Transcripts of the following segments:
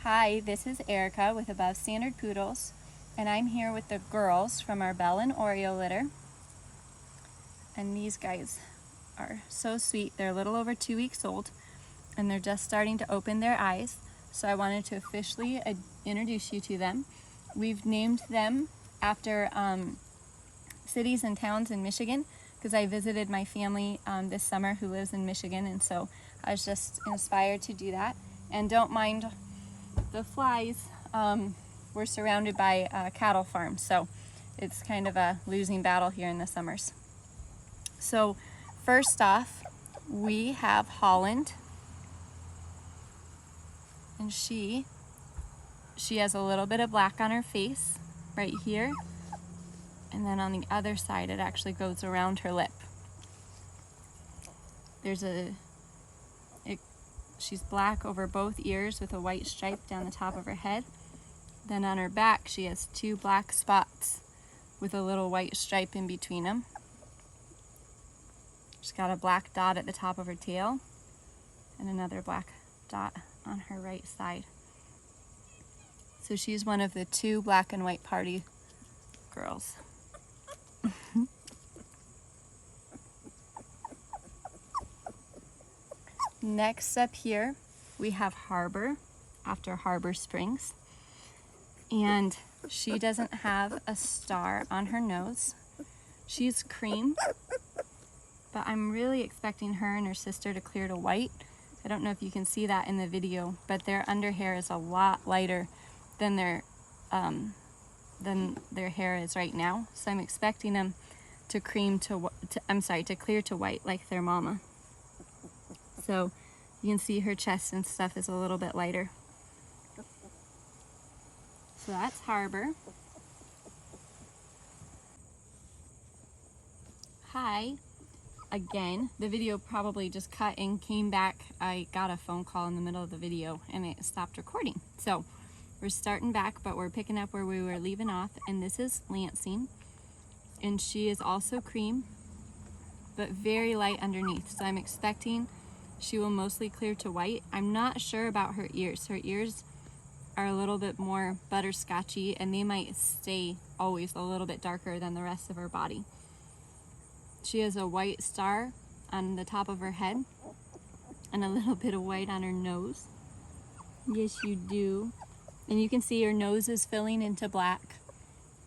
Hi, this is Erica with Above Standard Poodles, and I'm here with the girls from our Belle and Oreo litter. And these guys are so sweet. They're a little over 2 weeks old, and they're just starting to open their eyes. So I wanted to officially introduce you to them. We've named them after cities and towns in Michigan, because I visited my family this summer who lives in Michigan, and so I was just inspired to do that. And don't mind the flies. We're surrounded by a cattle farm, so it's kind of a losing battle here in the summers. So first off, we have Holland, and she has a little bit of black on her face right here, and then on the other side it actually goes around her lip. She's black over both ears with a white stripe down the top of her head. Then on her back she has 2 black spots with a little white stripe in between them. She's got a black dot at the top of her tail and another black dot on her right side. So she's one of the 2 black and white party girls. Next up here, we have Harbor, after Harbor Springs. And she doesn't have a star on her nose. She's cream, but I'm really expecting her and her sister to clear to white. I don't know if you can see that in the video, but their under hair is a lot lighter than their hair is right now. So I'm expecting them to clear to white like their mama. So you can see her chest and stuff is a little bit lighter. So that's Harbor. Hi. Again, the video probably just cut and came back. I got a phone call in the middle of the video and it stopped recording. So we're starting back, but we're picking up where we were leaving off. And this is Lansing. And she is also cream, but very light underneath. So I'm expecting she will mostly clear to white. I'm not sure about her ears. Her ears are a little bit more butterscotchy, and they might stay always a little bit darker than the rest of her body. She has a white star on the top of her head and a little bit of white on her nose. Yes, you do. And you can see her nose is filling into black,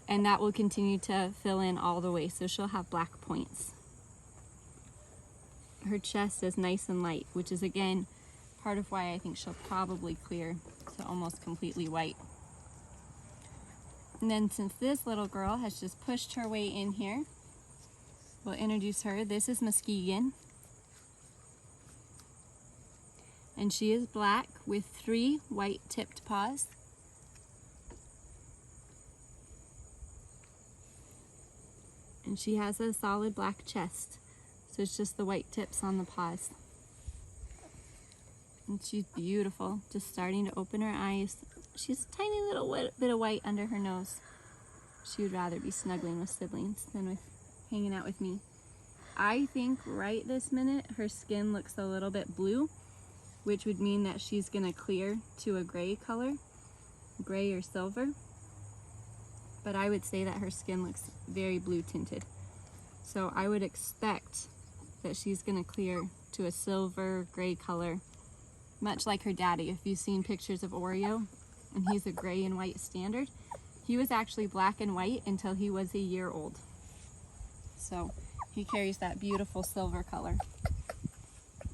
and that will continue to fill in all the way, so she'll have black points. Her chest is nice and light, which is again part of why I think she'll probably clear to almost completely white. And then since this little girl has just pushed her way in here, we'll introduce her. This is Muskegon, and she is black with 3 white tipped paws. And she has a solid black chest. So it's just the white tips on the paws. And she's beautiful, just starting to open her eyes. She has a tiny little bit of white under her nose. She would rather be snuggling with siblings than with hanging out with me. I think right this minute her skin looks a little bit blue, which would mean that she's gonna clear to a gray color, gray or silver. But I would say that her skin looks very blue tinted. So I would expect that she's gonna clear to a silver gray color, much like her daddy. If you've seen pictures of Oreo, and he's a gray and white standard, he was actually black and white until he was a year old. So he carries that beautiful silver color.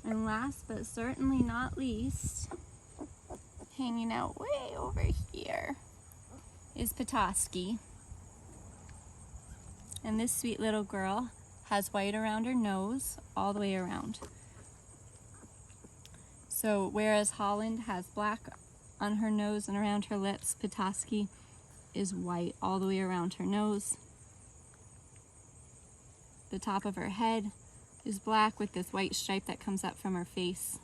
And last but certainly not least, hanging out way over here, is Petoskey. And this sweet little girl has white around her nose all the way around. So whereas Holland has black on her nose and around her lips, Petoskey is white all the way around her nose. The top of her head is black with this white stripe that comes up from her face.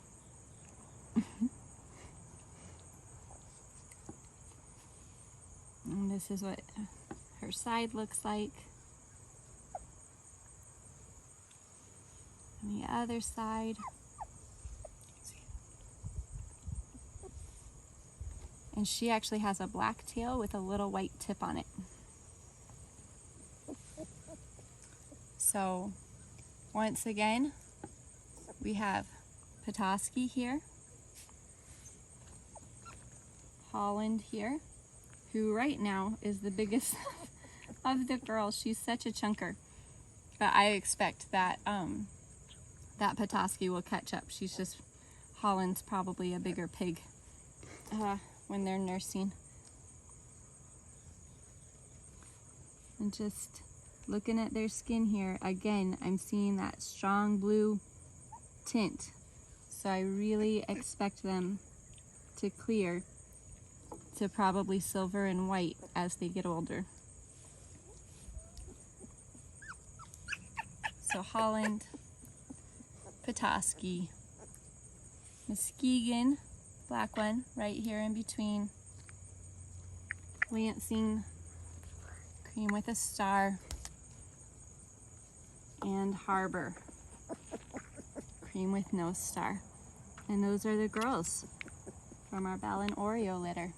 And this is what her side looks like. On the other side. And she actually has a black tail with a little white tip on it. So once again, we have Petoskey here, Holland here, who right now is the biggest of the girls. She's such a chunker, but I expect that that Petoskey will catch up. Holland's probably a bigger pig when they're nursing. And just looking at their skin here, again, I'm seeing that strong blue tint. So I really expect them to clear to probably silver and white as they get older. So Holland, Petoskey, Muskegon, black one right here in between, Lansing, cream with a star, and Harbor, cream with no star. And those are the girls from our Belle and Oreo litter.